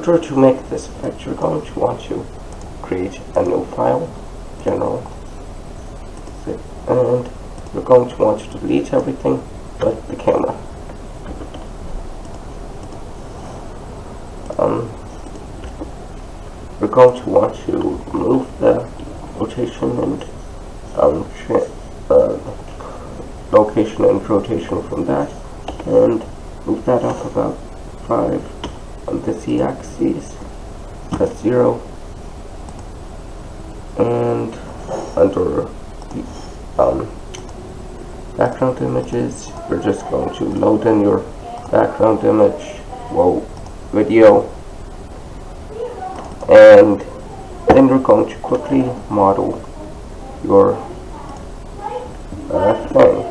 order to make this effect, you're going to want to create a new file, general, and you're going to want to delete everything but the camera. We're going to want to remove the rotation and location and rotation from that, and move that up about 5 on the z-axis, press 0, and under the background images, we're just going to load in your background image, video, and then you're going to quickly model your thing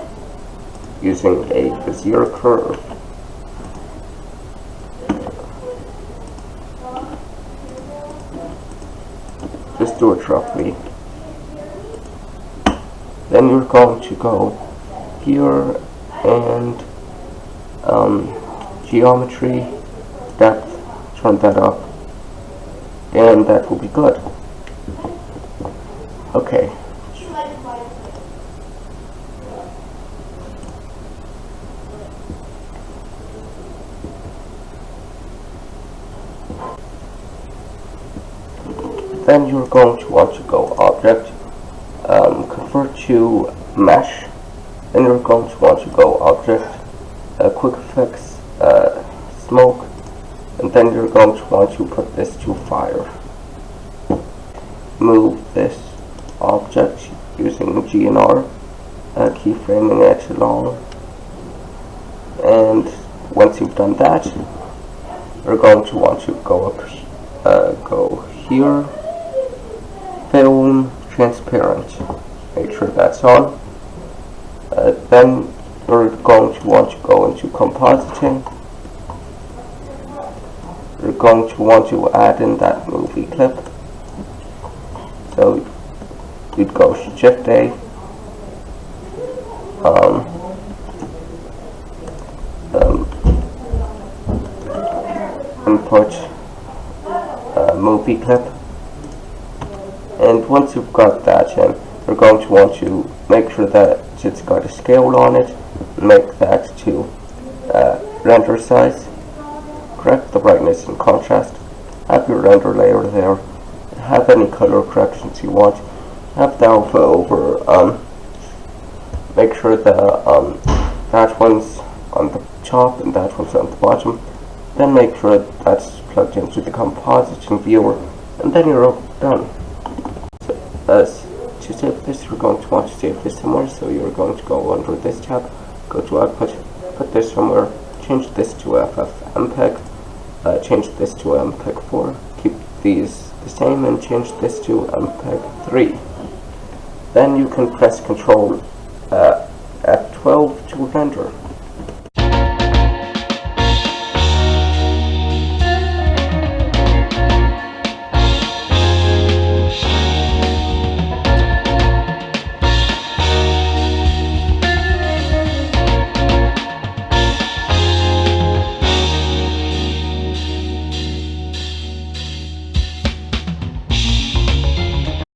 using a Bezier curve. Just do it roughly. Then you're going to go here and geometry, depth, turn that up, and that will be good. Okay. Then you're going to want to go object, convert to mesh, then you're going to want to go object, quick effects, smoke, and then you're going to want to put this to fire. Move this object using G and R, keyframing it along, and once you've done that, you're going to want to go up, go here, film transparent, make sure that's on. Then you're going to want to go into compositing. You're going to want to add in that movie clip. So you'd go Shift A, input movie clip, and once you've got that in, you're going to want to make sure that it's got a scale on it, make that to render size, correct the brightness and contrast, have your render layer there, have any color corrections you want, have the alpha over, make sure that one's on the top and that one's on the bottom, then make sure that's plugged into the compositing viewer, and then you're done. So, to save this, you're going to want to save this somewhere, so you're going to go under this tab, go to output, put this somewhere, change this to FFmpeg, change this to MPEG 4, keep these the same, and change this to MPEG 3. Then you can press Ctrl F12 to render.